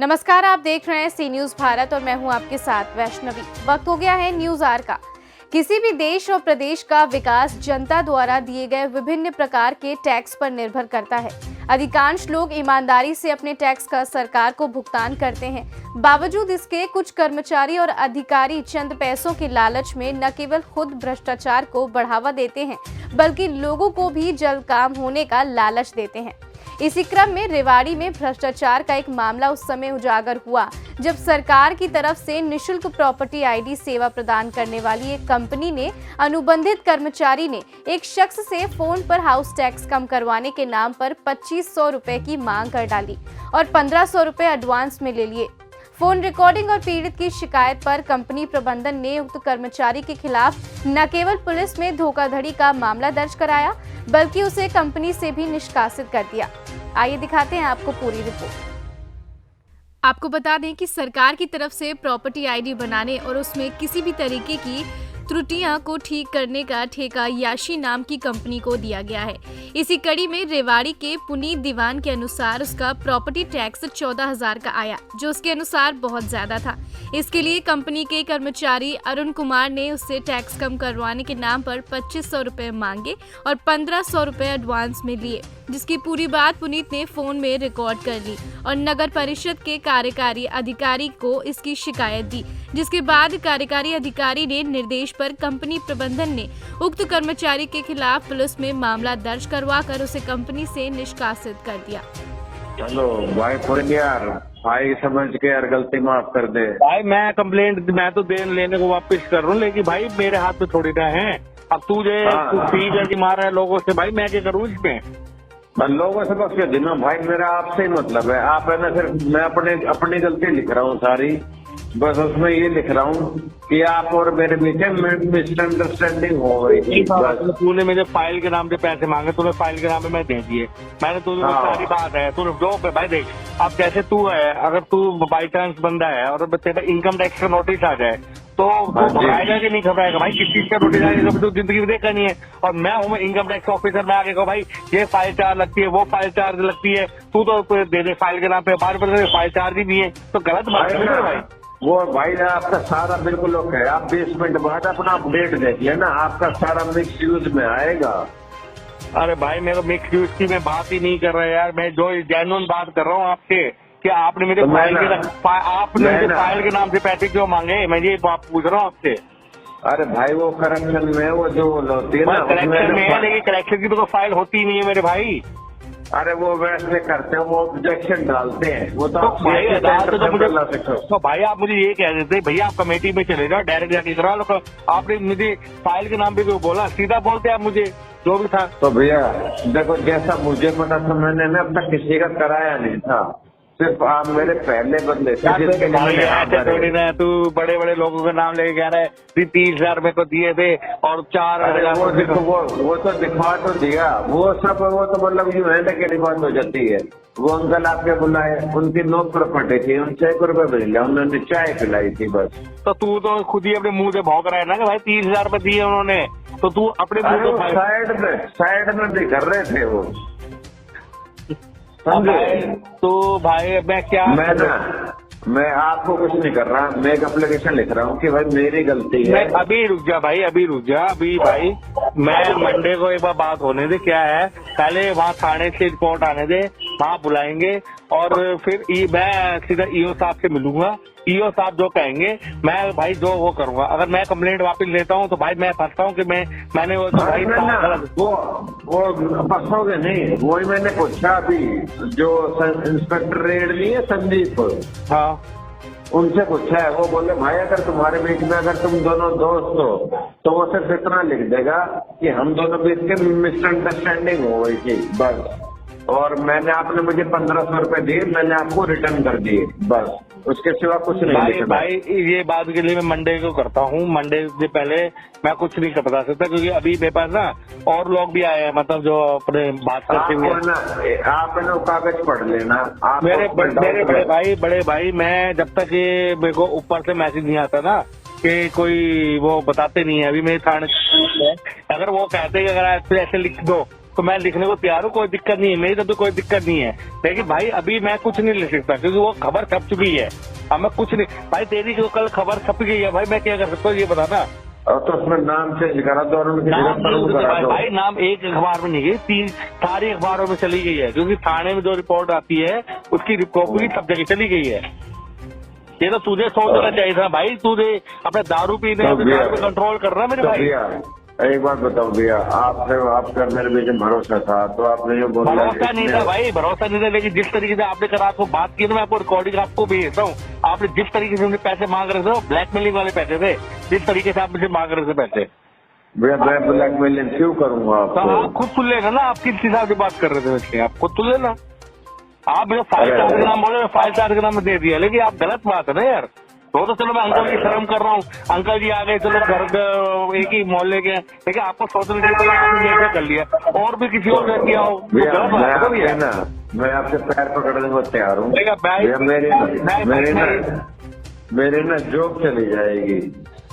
नमस्कार, आप देख रहे हैं सी न्यूज भारत और मैं हूं आपके साथ वैष्णवी। वक्त हो गया है न्यूज आर का। किसी भी देश और प्रदेश का विकास जनता द्वारा दिए गए विभिन्न प्रकार के टैक्स पर निर्भर करता है। अधिकांश लोग ईमानदारी से अपने टैक्स का सरकार को भुगतान करते हैं। बावजूद इसके कुछ कर्मचारी और अधिकारी चंद पैसों के लालच में न केवल खुद भ्रष्टाचार को बढ़ावा देते हैं, बल्कि लोगों को भी जल्द काम होने का लालच देते हैं। इसी क्रम में रेवाड़ी में भ्रष्टाचार का एक मामला उस समय उजागर हुआ जब सरकार की तरफ से निशुल्क प्रॉपर्टी आईडी सेवा प्रदान करने वाली एक कंपनी ने अनुबंधित कर्मचारी ने एक शख्स से फोन पर हाउस टैक्स कम करवाने के नाम पर 2500 रुपए की मांग कर डाली और 1500 रुपए एडवांस में ले लिए। फोन रिकॉर्डिंग और पीड़ित की शिकायत पर कंपनी प्रबंधन ने उक्त कर्मचारी के खिलाफ न केवल पुलिस में धोखाधड़ी का मामला दर्ज कराया, बल्कि उसे कंपनी से भी निष्कासित कर दिया। आइए दिखाते हैं आपको पूरी रिपोर्ट। आपको बता दें कि सरकार की तरफ से प्रॉपर्टी आईडी बनाने और उसमें किसी भी तरीके की त्रुटियां को ठीक करने का ठेका याशी नाम की कंपनी को दिया गया है। इसी कड़ी में रेवाड़ी के पुनीत दीवान के अनुसार उसका प्रॉपर्टी टैक्स 14,000 का आया, जो उसके अनुसार बहुत ज्यादा था। इसके लिए कंपनी के कर्मचारी अरुण कुमार ने उससे टैक्स कम करवाने के नाम पर 2500 रुपए मांगे और 1500 रुपए एडवांस में लिए, जिसकी पूरी बात पुनीत ने फोन में रिकॉर्ड कर ली और नगर परिषद के कार्यकारी अधिकारी को इसकी शिकायत दी, जिसके बाद कार्यकारी अधिकारी ने निर्देश पर कंपनी प्रबंधन ने उक्त कर्मचारी के खिलाफ पुलिस में मामला दर्ज करवाकर उसे कंपनी से निष्कासित कर दिया। चलो भाई यार, भाई समझ के यार गलती माफ कर दे भाई। मैं कंप्लेंट मैं तो देन लेने को वापस कर रहा हूँ, लेकिन भाई मेरे हाथ में थोड़ी ना है। अब तू जो फीस है कि मार रहा है लोगों से, भाई मैं क्या करूँ इसमें? लोगों से बस दिन भाई मेरा आपसे ही मतलब है। आप है ना, सिर्फ मैं अपनी गलती लिख रहा हूँ सारी, बस उसमें ये लिख रहा हूँ कि आप और मेरे बीच मिसअंडरस्टैंडिंग हो गई थी। तूने मुझे फाइल के नाम पे पैसे मांगे, तूने फाइल के नाम पे मैं दे दिए। मैंने तुझे सारी बात है, तूने जो पे भाई देख, अब जैसे तू है, अगर तू बाई चांस बंदा है और तेरा इनकम टैक्स का नोटिस आ जाए तो घबराएगा कि नहीं घबराएगा? भाई किस चीज का नोटिस आएगा तो जिंदगी में देखा नहीं है। और मैं हूँ इनकम टैक्स ऑफिसर, मैं आगे कहूँ भाई ये फाइल चार्ज लगती है, वो फाइल चार्ज लगती है, तू तो दे दे फाइल के नाम पे, बार बार फाइल चार्ज ही नहीं है, तो गलत बात है भाई। वो भाई आपका सारा बिल्कुल ओके है। आप 20 मिनट बाद अपना अपडेट देखिए ना, आपका सारा मिक्स यूज में आएगा। अरे भाई मेरा मिक्स यूज की मैं बात ही नहीं कर रहा यार, मैं जो जेन्युइन बात कर रहा हूँ आपसे कि आपने मुझे फाइल के नाम से पैसे क्यों मांगे, मैं ये बात पूछ रहा हूँ आपसे। अरे भाई वो करेक्शन में वो जो होती है ना, करेक्शन में है, लेकिन करेक्शन की तो फाइल होती ही नहीं है मेरे भाई। अरे वो वैसे करते हैं, वो ऑब्जेक्शन डालते हैं, वो तो भाई आप मुझे ये कह देते भैया आप कमेटी में चले जाओ, डायरेक्ट जाके करा लो। आपने मुझे फाइल के नाम पे जो बोला, सीधा बोलते आप मुझे जो भी था। तो भैया देखो, जैसा मुझे पता था मैंने ना अब तक किसी का कराया नहीं था, सिर्फ आप मेरे पहले बंदे थे जिसके लिए तू बड़े बड़े लोगों का नाम लेके कह रहा है 30,000 में तो दिए थे और 4,000 वो तो दिखवा तो दिया, वो सब वो तो मतलब यूं है ना कि बात हो जाती है। वो अंकल आपके बुलाए, उनकी नोक प्रॉपर्टी थी, उनसे 1 रुपए मिल लिया, उन्होंने चाय पिलाई थी बस। तो तू तो खुद ही अपने मुंह से भौंक रहा है ना कि भाई 30,000 रुपए दिए उन्होंने, तो तू अपने मुंह साइड में भी कर रहे थे वो। तो भाई मैं आपको कुछ नहीं कर रहा, मैं एक एप्लीकेशन लिख रहा हूँ कि भाई मेरी गलती है। अभी रुक जा भाई, अभी भाई मैं मंडे को एक बार बात होने दे, क्या है पहले वहाँ थाने से रिपोर्ट आने दे, वहाँ बुलाएंगे और फिर मैं सीधा ईओ साहब से मिलूंगा। ईओ साहब जो कहेंगे मैं भाई जो वो करूंगा। अगर मैं कंप्लेंट वापस लेता हूँ तो भाई मैं फंसता हूँ कि मैंने वो भाई वो फंसोगे नहीं। वही मैंने पूछा अभी, जो इंस्पेक्टर रेड नहीं है संदीप, हाँ उनसे पूछा है, वो बोले भाई अगर तुम्हारे बीच में अगर तुम दोनों दोस्त हो तो वो सिर्फ इतना लिख देगा कि हम दोनों बीच के मिसअंडरस्टैंडिंग हो गई थी बस, और मैंने आपने मुझे 1500 रुपए दिए, मैंने आपको रिटर्न कर दिए बस, उसके सिवा कुछ नहीं। भाई ये बात के लिए मैं मंडे को करता हूँ, मंडे से पहले मैं कुछ नहीं कर बता सकता, क्योंकि अभी मेरे पास ना और लोग भी आए हैं, मतलब जो अपने बात करते हुए आप ना कागज पढ़ लेना। मेरे बड़े भाई मैं जब तक ये मेरे को ऊपर से मैसेज नहीं आता ना कि कोई वो बताते नहीं है, अभी मेरे थाने अगर वो कहते हैं अगर ऐसे लिख दो तो मैं लिखने को तैयार हूँ, कोई दिक्कत नहीं है, मेरी तरफ तो कोई दिक्कत नहीं है। लेकिन भाई अभी मैं कुछ नहीं लिख सकता क्योंकि वो खबर छप चुकी है। अब मैं कुछ नहीं भाई, तेरी जो कल खबर छप गई है भाई, मैं क्या कर सकता हूँ ये बताना। और तो उसमें नाम चेंज करा दो और उनकी जगह पर करा दो। भाई नाम एक अखबार में नहीं गई, 3 सारी अखबारों में चली गई है, क्योंकि थाने में जो रिपोर्ट आती है उसकी कॉपी सब जगह चली गई है। ये तो तुझे सोचना चाहिए था भाई, तुझे अपने दारू पीने पे कंट्रोल करना मेरे भाई। एक बात बताओ भैया, आपका मेरे बीच में भरोसा था तो आपने जो बोला। भरोसा नहीं था भाई, भरोसा नहीं था, लेकिन जिस तरीके से आपने कल रात को बात की ना, मैं आपको रिकॉर्डिंग आपको भेजता हूँ। आपने जिस तरीके से मुझे पैसे मांग रहे थे, ब्लैकमेलिंग वाले पैसे थे, जिस तरीके से आप मुझे मांग रहे थे पैसे। भैया मैं ब्लैकमेलिंग क्यों करूँगा आपको? तो आप खुद सुन लेना ना, आप किस हिसाब से बात कर रहे थे वैसे, आप खुद सुन लेना। आप मुझे 5 स्टार के नाम बोले, 5 स्टार के नाम में दे दिया, लेकिन आप गलत बात है ना यार। तो चलो मैं अंकल की शर्म कर रहा हूँ, अंकल जी आ गए, चलो घर एक ही मोहल्ले के, लेकिन आपको सोचने चाहिए आपने ये कर लिया, और भी किसी और ने किया हो तो गलत बात है भैया। मैं आपके पैर पकड़ने को तैयार हूँ। मेरे ना जॉब चली जाएगी,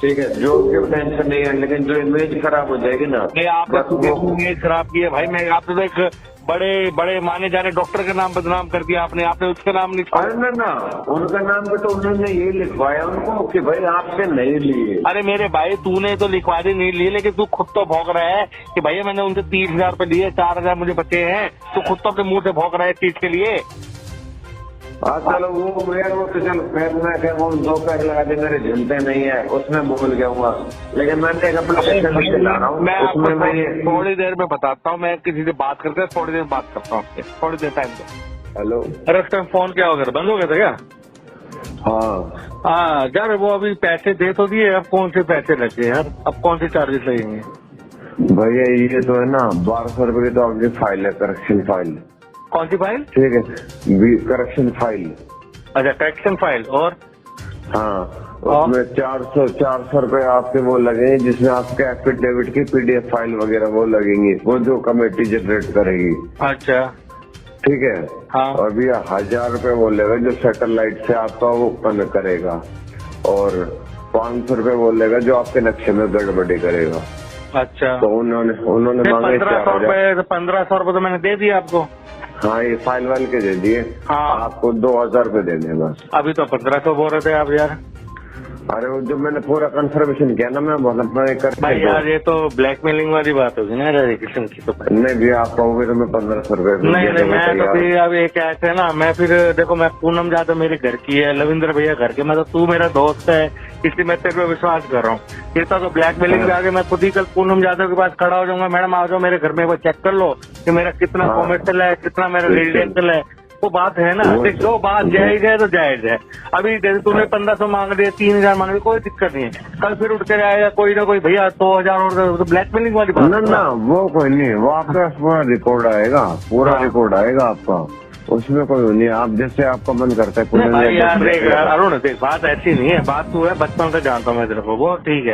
ठीक है, जॉब की टेंशन नहीं है, लेकिन जो इमेज खराब हो जाएगी ना। आपने इमेज खराब की है भाई, मैं आपने तो एक बड़े माने जाने डॉक्टर का नाम बदनाम कर दिया आपने उसका नाम नहीं। अरे ना उनका नाम भी तो उन्होंने ये लिखवाया उनको कि भाई आपसे नहीं लिए। अरे मेरे भाई तूने तो लिखवा दी नहीं लिए, लेकिन तू खुद तो भौंक रहा है कि भैया मैंने उनसे 30,000 रुपए लिए, 4,000 मुझे बचे हैं। तू खुद तो अपने मुंह से भौंक रहा है इस चीज के लिए। हाँ चलो वो तो चल पैर में वो 2 पैर लगा दे, मेरे झुलते नहीं है, उसमें बोल गया हुआ, लेकिन मैं एक अपना चला रहा हूँ। मैं थोड़ी देर में बताता हूँ, मैं किसी से बात करके थोड़ी देर बात करता हूँ आपसे, थोड़ी देर टाइम दो। हेलो। अरे उस टाइम फोन क्या हो गया, बंद हो गया था क्या? हाँ यार वो अभी पैसे दे तो दिए, अब कौन से पैसे लगे यार, अब कौन से चार्जेस लगेंगे? भैया ये तो है ना 1200 रुपए की तो आपकी फाइल है, करेक्शन फाइल। कौन सी फाइल? ठीक है, करेक्शन फाइल। अच्छा करेक्शन फाइल। और हाँ उसमें 400 रुपए आपके वो लगेंगे, जिसमें आपके एफिडेविट की PDF फाइल वगैरह वो लगेंगी, वो जो कमेटी जनरेट करेगी। अच्छा ठीक है। हाँ। और भैया 1000 रुपए वो लेगा जो सैटेलाइट से आपका वो कनेक्ट करेगा, और 500 रुपए वो लेगा जो आपके नक्शे में गड़बड़ी करेगा। अच्छा तो उन्होंने मांगे 1500 रुपए तो मैंने दे दिया आपको। हाँ ये फाइल वाल के दे दिए। हाँ आपको 2000 रुपए देने बस। अभी तो 1500 बोल रहे थे आप यार। अरे वो जो मैंने पूरा कंफर्मेशन किया ना, मैं भाई यार ये तो ब्लैकमेलिंग वाली बात होगी ना किस्म की। तो नहीं भैया आप कहोगे तो मैं 1500 रुपए नहीं मैं तो फिर अब ये क्या है ना, मैं फिर देखो मैं पूनम जादव मेरे घर की है, लविंदर भैया घर के, मतलब तू मेरा दोस्त है इसलिए मैं तेरे पे विश्वास कर रहा हूँ। ये तो ब्लैकमेलिंग में आगे मैं खुद ही कल पूनम जादव के पास खड़ा हो जाऊंगा, मैडम आ जाओ मेरे घर में, वो चेक कर लो कि मेरा कितना कॉमर्शियल है, कितना मेरा रेजिडेंशियल है। वो बात है ना, जो बात जायज है तो जायज है। अभी जैसे तूने 1500 मांग दिए, 3000 मांग दिए, कोई दिक्कत नहीं है। कल फिर उठ कर आएगा कोई ना कोई, भैया 2000 और तो ब्लैकमेलिंग वाली बात ना वो कोई नहीं, वो आपके पास पूरा रिकॉर्ड आएगा, पूरा रिकॉर्ड आएगा आपका, उसमें कोई नहीं। आप जैसे आपका मन करता है यार देख अरुण, देख बात ऐसी नहीं है, बात तू है बचपन से जानता हूँ मैं तेरे को, वो ठीक है।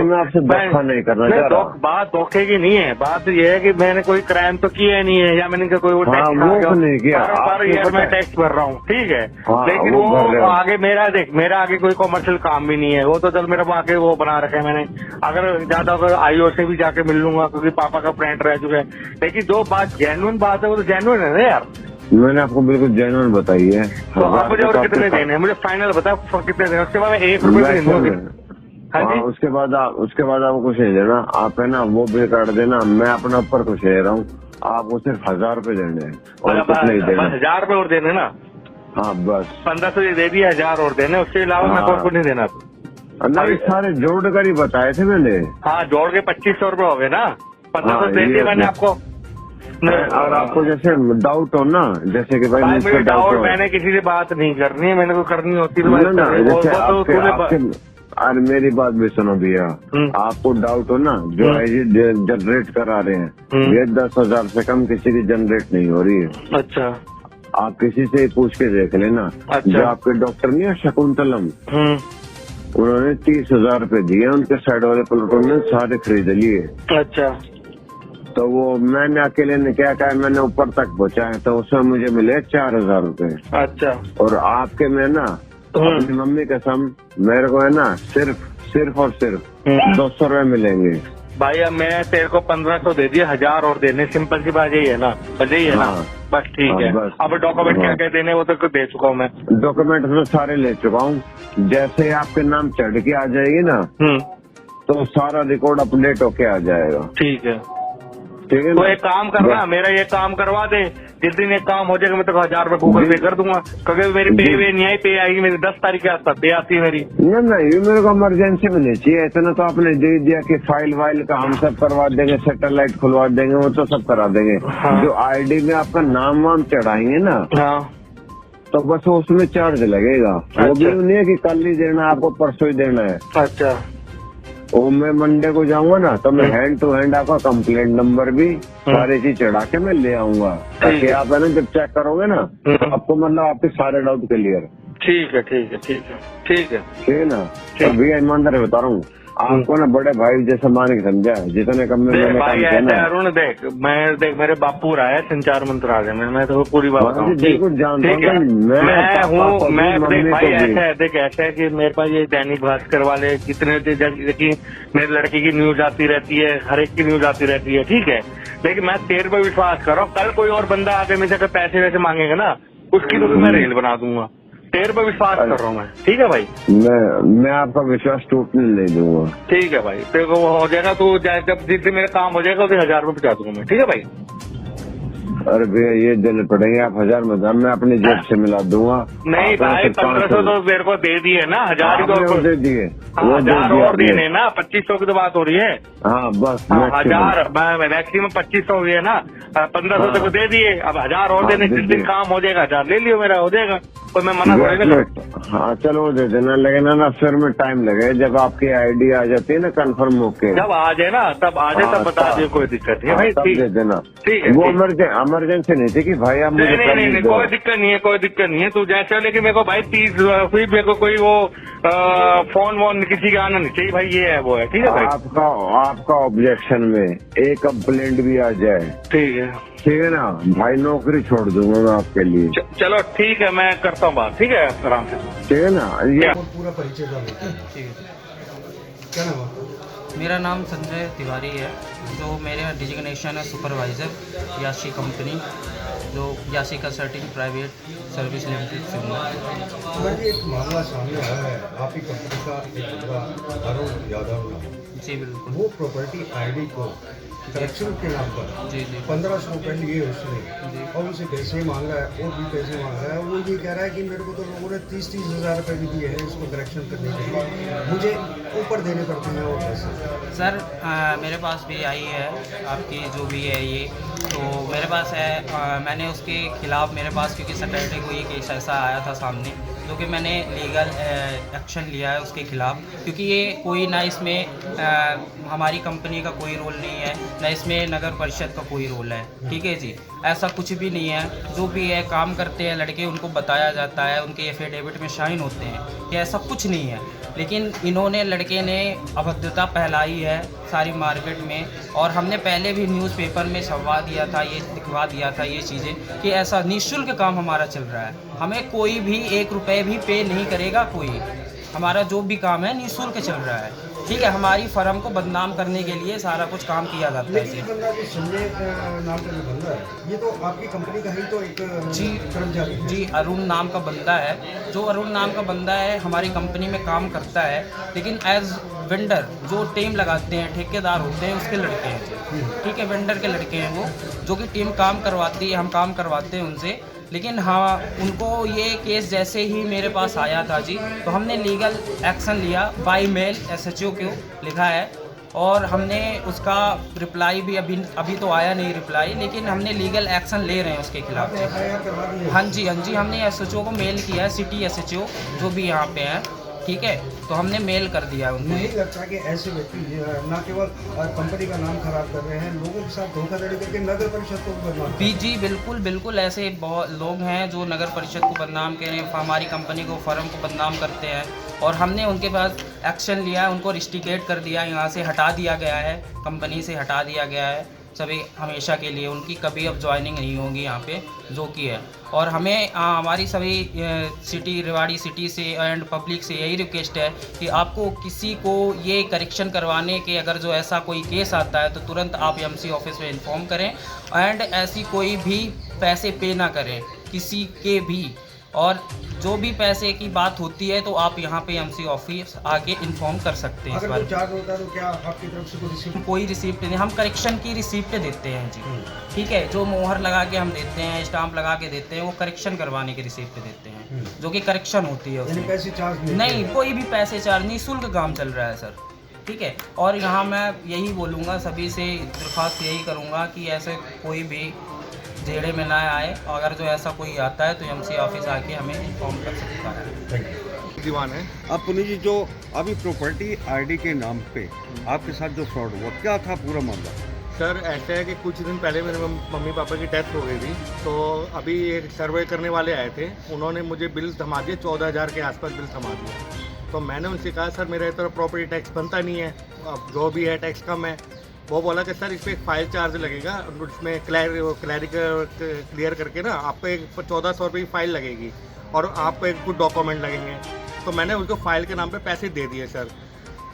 मैं आपसे धोखा नहीं करना चाह रहा। बात धोखे की नहीं है, बात ये है कि मैंने कोई क्राइम तो किया नहीं है, या मैंने कोई नहीं किया, मैं टैक्स भर रहा हूँ, ठीक है। लेकिन वो आगे मेरा आगे कोई कॉमर्शियल काम भी नहीं है, वो तो चल मेरा आगे वो बना रखे मैंने। अगर ज्यादा अगर IO से भी जाके मिल लूंगा क्योंकि पापा का फ्रेंड रह चुका है, लेकिन जो बात जेन्युइन बात है वो तो जेन्युइन है ना यार। मैंने आपको बिल्कुल जेन्युइन बताई है। तो आप मुझे और कितने देने हैं, मुझे फाइनल बताओ कितने देने, उसके बाद 1 रुपये। हाँ उसके बाद आपको कुछ नहीं देना, आप है ना वो बिल काट देना, मैं अपना ऊपर कुछ ले रहा हूँ, आपको सिर्फ 1000 रुपए देने हैं और कुछ नहीं देना। 1000 रुपए और देने ना? हाँ बस 1500 दे दिया, 1000 और देने, उसके अलावा मैं और कुछ नहीं देना। अभी सारे जोड़ कर ही बताए थे मैंने। हाँ जोड़ के 2500 रुपए हो गए ना, 1500 दे दिए मैंने आपको। और आपको जैसे डाउट हो ना, जैसे कि भाई मुझे डाउट, मैंने किसी से बात नहीं करनी है, मैंने को करनी होती तो अरे मेरी बात भी सुनो भैया, आपको डाउट हो ना, जो जनरेट करा रहे हैं ये 10,000 से कम किसी की जनरेट नहीं हो रही है। अच्छा आप किसी से पूछ के देख लेना। अच्छा। जो आपके डॉक्टर नहीं है शकुंतलम, उन्होंने 30,000 रुपए दिए, उनके साइड वाले प्लॉटों ने सारे खरीद लिए। अच्छा। तो वो मैंने अकेले ने क्या कहा, मैंने ऊपर तक पहुँचाया तो उसमें मुझे मिले 4000 रुपए। अच्छा। और आपके में ना अपनी मम्मी कसम मेरे को है ना सिर्फ और सिर्फ 200 रुपए मिलेंगे। भाई अब मैं तेरे को 1500 दे दिए, 1000 और देने, सिंपल सी बात यही है ना, बस यही है ना। हाँ। बस ठीक हाँ, है। बस। अब डॉक्यूमेंट क्या हाँ। क्या देने वो तो दे चुका हूँ मैं। डॉक्यूमेंट में सारे ले चुका हूँ। जैसे आपके नाम चढ़ के आ जाएगी ना, तो सारा रिकॉर्ड अपडेट होके आ जाएगा। ठीक है। ठीक है तो ना? एक काम करना, मेरा ये काम करवा दे, जिस दिन एक काम हो जाएगा मैं तो 1000 रुपये गूगल पे कर दूंगा, क्योंकि मेरी पे वे नहीं आई, पे आएगी मेरी 10 तारीख के आसपास पे आती है मेरी। नहीं, ये मेरे को इमरजेंसी में नहीं चाहिए। इतना तो आपने दे दिया कि फाइल वाइल का हम सब करवा देंगे, सैटेलाइट खुलवा देंगे, वो तो सब करा देंगे। हाँ। जो आईडी में आपका नाम वाम चढ़ाएंगे ना, हाँ तो बस उसमें चार्ज लगेगा। वो भी अच्छा। नहीं है कि कल ही देना है, आपको परसों ही देना है। अच्छा। वो मैं मंडे को जाऊंगा ना, तो मैं हैंड टू हैंड आपका कंप्लेंट नंबर भी सारी चीज चढ़ा के मैं ले आऊंगा, ताकि आप है ना जब चेक करोगे ना, तो आपको मतलब आपके सारे डाउट क्लियर। ठीक है ठीक है ठीक है ठीक है ठीक है ना? तो भैया ईमानदार बता रहा हूँ आपको ना, बड़े भाई जैसा मान के समझा, जितने कम में देख मैंने भाई काम किया ऐसे ना। अरुण, देख मेरे बापू रहा है संचार मंत्रालय में, मैं तो पूरी बात बताऊं। बिल्कुल जानता ठीक है, हूँ मैं हूँ, मैं देख मम्मी भाई को भी। ऐसा है, देख ऐसा है कि मेरे पास ये दैनिक भास्कर वाले जितने कि मेरे लड़के की न्यूज आती रहती है, हर एक की न्यूज आती रहती है, ठीक है। लेकिन मैं तेरे पर विश्वास कर रहा हूँ, कल कोई और बंदा आके मेरे से पैसे वैसे मांगेगा ना, उसकी तो भी मैं रेल बना दूंगा। तेरे पर विश्वास कर रहा हूँ मैं, ठीक है भाई। मैं आपका विश्वास टूटने नहीं दूंगा। ठीक है भाई, तेरे को वो हो जाएगा, तो जब जिस दिन मेरा काम हो जाएगा उसे 1000 रुपये पहुंचा दूंगा मैं, ठीक है भाई। अरे भैया ये देने पड़ेंगे, आप 1000 में दाम मैं अपनी जेब से मिला दूंगा। नहीं भाई 1500 तो मेरे को दे दिए ना, 1000 आपने वो दे दिए, हाँ, वो दे 1000 दिए और आपने। देने ना, 2500 की तो बात हो रही है। हाँ बस हाँ, maximum। 1000 मैक्सिमम 2500 हुई है ना, 1500 तक देे दिए, अब 1000 और हाँ, देने, दे जिस दिन दिए। काम हो जाएगा 1000 ले लियो, मेरा हो जाएगा, कोई मैं मना थोड़ी ना करूँ। हाँ चलो वो दे देना, लेकिन है ना फिर में टाइम लगे, जब आपकी आईडी आ जाती है ना कंफर्म होके, जब आ जाए ना, तब आ जाए, तब बता दिए, कोई दिक्कत नहीं है भाई। तब ठीक दे देना। ठीक है। वो ठीक। इमरजेंसी नहीं थी कि भाई आप मुझे नहीं नहीं कर नहीं, दो। कोई दिक्कत नहीं है, कोई दिक्कत नहीं है, तू जैसे, लेकिन मेरे को भाई 30 हुई, मेरे को कोई वो फोन वोन किसी का आना नहीं चाहिए भाई, ये है वो है, ठीक है भाई। आपका ऑब्जेक्शन में एक कंप्लेंट भी आ जाए, ठीक है ठीक है ना भाई, नौकरी छोड़ दूंगा मैं आपके लिए। चलो ठीक है, मैं करता हूँ बात, ठीक है आराम से। ठीक है ना ये और पूरा परिचय कर लेते हैं। ठीक है। क्या नाम है? मेरा नाम संजय तिवारी है, जो मेरे डिजिग्नेशन है सुपरवाइज़र याशी कंपनी, जो याशी का सर्टिंग प्राइवेट सर्विस लिमिटेड से हूँ। हमारे एक मामला सामने आया है, आप ही कंपनी का एक बंदा अरुण यादव नाम, जी बिल्कुल। वो प्रॉपर्टी आईडी को करेक्शन के नाम पर जी जी 1500 रुपये लिए उसने, जी। और उसे पैसे मांग रहा है, और भी पैसे मांग रहा है। वो ये कह रहा है कि मेरे को तो लोगों ने 30-30 हज़ार रुपये भी दिए हैं इसको करेक्शन करने के लिए, मुझे ऊपर देने पड़ते हैं वो पैसे। सर मेरे पास भी आई है आपकी जो भी है ये, तो मेरे पास है, मैंने उसके खिलाफ, मेरे पास क्योंकि सैटरडे को ये केस ऐसा आया था सामने, जो कि मैंने लीगल एक्शन लिया है उसके खिलाफ, क्योंकि ये कोई ना इसमें हमारी कंपनी का कोई रोल नहीं है, ना इसमें नगर परिषद का कोई रोल है, ठीक है जी। ऐसा कुछ भी नहीं है, जो भी है काम करते हैं लड़के, उनको बताया जाता है, उनके एफिडेविट में साइन होते हैं कि ऐसा कुछ नहीं है, लेकिन इन्होंने, लड़के ने अभद्रता फैलाई है सारी मार्केट में, और हमने पहले भी न्यूज़पेपर में छपवा दिया था, ये दिखवा दिया था ये चीज़ें कि ऐसा निःशुल्क काम हमारा चल रहा है, हमें कोई भी 1 रुपये भी पे नहीं करेगा कोई, हमारा जो भी काम है निःशुल्क चल रहा है, ठीक है। हमारी फर्म को बदनाम करने के लिए सारा कुछ काम किया जाता है। लेकिन ये बंदा जो संजय नाम का जो बंदा है, ये तो आपकी कंपनी का ही तो एक जी कर्मचारी है। जी, अरुण नाम का बंदा है, जो अरुण नाम का बंदा है हमारी कंपनी में काम करता है, लेकिन एज वेंडर जो टीम लगाते हैं, ठेकेदार होते हैं, उसके लड़के हैं, ठीक है, वेंडर के लड़के हैं वो, जो कि टीम काम करवाती है, हम काम करवाते हैं उनसे। लेकिन हाँ, उनको ये केस जैसे ही मेरे पास आया था जी, तो हमने लीगल एक्शन लिया, बाय मेल SHO को लिखा है, और हमने उसका रिप्लाई भी अभी तो आया नहीं रिप्लाई, लेकिन हमने लीगल एक्शन ले रहे हैं उसके खिलाफ। FIR करवा दी है। हाँ जी, हमने SHO को मेल किया है, सिटी SHO जो भी यहाँ पे हैं, ठीक है, तो हमने मेल कर दिया है उनको। नहीं लगता कि ऐसे व्यक्ति न केवल कंपनी का नाम खराब कर रहे हैं, लोगों के साथ धोखाधड़ी करके नगर परिषद को बदनाम कर रहे हैं। जी बिल्कुल ऐसे बहुत लोग हैं जो नगर परिषद को बदनाम करें, हमारी कंपनी को, फर्म को बदनाम करते हैं, और हमने उनके पास एक्शन लिया है, उनको रिस्ट्रिकेट कर दिया, यहाँ से हटा दिया गया है, कंपनी से हटा दिया गया है, सभी हमेशा के लिए, उनकी कभी अब ज्वाइनिंग नहीं होगी यहाँ पे, जो कि है। और हमें हमारी सभी सिटी, रेवाड़ी सिटी से एंड पब्लिक से यही रिक्वेस्ट है कि आपको किसी को ये करेक्शन करवाने के अगर जो ऐसा कोई केस आता है तो तुरंत आप एमसी ऑफिस में इन्फॉर्म करें एंड ऐसी कोई भी पैसे पे ना करें किसी के भी। और जो भी पैसे की बात होती है तो आप यहाँ पे एमसी ऑफिस आके इन्फॉर्म कर सकते हैं इस अगर बारे कोई चार्ज होता है तो क्या आपकी तरफ से कोई रिसीप्ट? में। कोई रिसिप्ट नहीं, हम करेक्शन की रिसिप्ट देते हैं जी, ठीक है। जो मोहर लगा के हम देते हैं, स्टाम्प लगा के देते हैं, वो करेक्शन करवाने की रिसिप्ट देते हैं, जो कि करेक्शन होती है यानी उसमें। पैसे चार्ज नहीं, कोई भी पैसे चार्ज नहीं, शुल्क काम चल रहा है सर, ठीक है। और यहाँ मैं यही बोलूँगा, सभी से दरख्वास्त यही करूँगा कि ऐसे कोई भी जेड़े में ना आए, अगर जो ऐसा कोई आता है तो एमसी ऑफिस आके हमें इन्फॉर्म कर सकता है। दीवान है। अब पुनीत जी, जो अभी प्रॉपर्टी आईडी के नाम पे आपके साथ जो फ्रॉड हुआ, क्या था पूरा मामला? सर ऐसा है कि कुछ दिन पहले मेरे मम्मी पापा की डेथ हो गई थी, तो अभी एक सर्वे करने वाले आए थे, उन्होंने मुझे बिल थमा दिए, 14,000 के आसपास बिल थमा दिए। तो मैंने उनसे कहा सर मेरे तरफ प्रॉपर्टी टैक्स बनता नहीं है, अब जो भी है टैक्स कम है। वो बोला कि सर इस पर एक फाइल चार्ज लगेगा, उसमें क्लियर करके ना आपको एक 1400 रुपये की फ़ाइल लगेगी और आपको एक कुछ डॉक्यूमेंट लगेंगे। तो मैंने उसको फाइल के नाम पे पैसे दे दिए सर।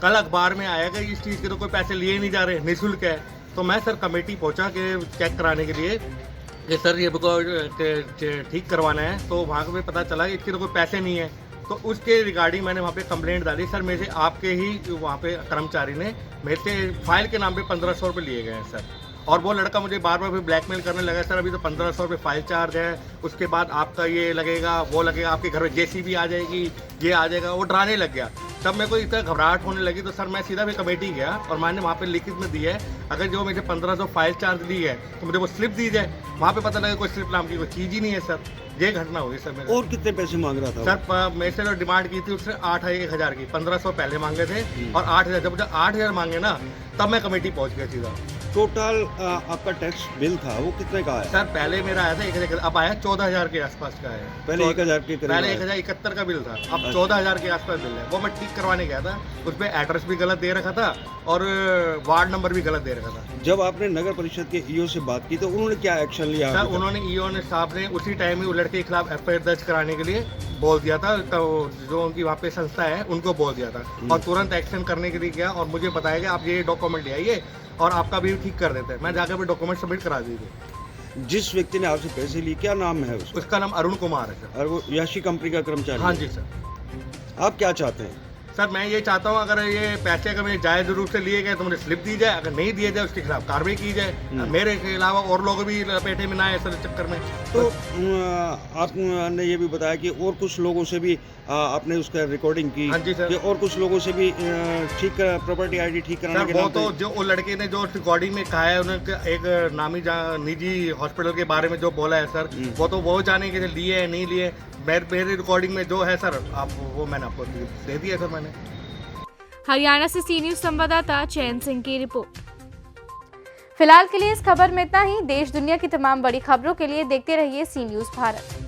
कल अखबार में आया कि इस चीज़ के तो कोई पैसे लिए नहीं जा रहे, निःशुल्क है। तो मैं सर कमेटी पहुंचा के चेक कराने के लिए कि सर ये ठीक करवाना है, तो वहाँ पे पता चला कि इसके तो कोई पैसे नहीं है। तो उसके रिगार्डिंग मैंने वहाँ पे कंप्लेंट डाली, सर मेरे से आपके ही वहाँ पे कर्मचारी ने मेरे से फाइल के नाम पे 1500 रुपये लिए गए हैं सर। और वो लड़का मुझे बार बार ब्लैकमेल करने लगा, सर अभी तो 1500 रुपये फाइल चार्ज है, उसके बाद आपका ये लगेगा, वो लगेगा, आपके घर में जेसीबी आ जाएगी, ये आ जाएगा। वो डराने लग गया। तब मेरे को इतना घबराहट होने लगी, तो सर मैं सीधा भी कमेटी गया और मैंने वहाँ पे लिखित में दी है, अगर जो मुझे 1500 फाइल चार्ज दी है तो मुझे वो स्लिप दी जाए। वहाँ पे पता लगा कोई स्लिप नाम की कोई चीज़ ही नहीं है सर। ये घटना हुई सर मेरे। और कितने पैसे मांग रहा था? सर मेरे से जो डिमांड की थी उसने 8,000 की, 1500 पहले मांगे थे और 8,000, जब मुझे 8,000 मांगे ना तब मैं कमेटी पहुंच गया सीधा। टोटल आपका टैक्स बिल था वो कितने का आया? सर पहले मेरा आया था 1,000, अब आया 14,000 के आसपास का है। पहले 1,000 के करीब पहले आया। 1,071 का बिल था, अब 14,000 के आसपास बिल है। वो मैं ठीक करवाने गया था, उस पर एड्रेस भी गलत दे रखा था और वार्ड नंबर भी गलत दे रखा था। जब आपने नगर परिषद के ईओ से बात की तो उन्होंने क्या एक्शन लिया? सर उन्होंने ईओ ने साहब ने उसी टाइम ही वो लड़के के खिलाफ एफआईआर दर्ज कराने के लिए बोल दिया था, तो जो उनकी वहाँ पे संस्था है उनको बोल दिया था और तुरंत एक्शन करने के लिए गया और मुझे बताया कि आप ये डॉक्यूमेंट ले आइए और आपका भी ठीक कर देते हैं। मैं जाकर भी डॉक्यूमेंट सबमिट करा दी थी। जिस व्यक्ति ने आपसे पैसे लिए, क्या नाम है उसका? उसका नाम अरुण कुमार है सर। और वो याशी कंपनी का कर्मचारी? हाँ जी सर। आप क्या चाहते हैं? सर मैं ये चाहता हूँ अगर ये पैसे अगर मेरे जायज़ रूप से लिए गए तो मुझे स्लिप दी जाए, अगर नहीं दिए जाए उसके खिलाफ कार्रवाई की जाए। मेरे के अलावा और लोग भी लपेटे में ना आए सर चक्कर में। तो आपने ये भी बताया कि और कुछ लोगों से भी आपने उसका रिकॉर्डिंग की। हाँ जी सर। कि और कुछ लोगों से भी ठीक प्रॉपर्टी आईडी ठीक कराने के वो नाम तो पे। जो वो लड़के ने जो रिकॉर्डिंग में कहा है, उन्होंने एक नामी निजी हॉस्पिटल के बारे में जो बोला है सर, वो तो वो जाने के लिए है नहीं लिए। मेरी रिकॉर्डिंग में जो है सर, आप वो मैंने आपको दे दिया सर मैंने। हरियाणा से सी न्यूज संवाददाता चैन सिंह की रिपोर्ट। फिलहाल के लिए इस खबर में इतना ही। देश दुनिया की तमाम बड़ी खबरों के लिए देखते रहिए सी न्यूज भारत।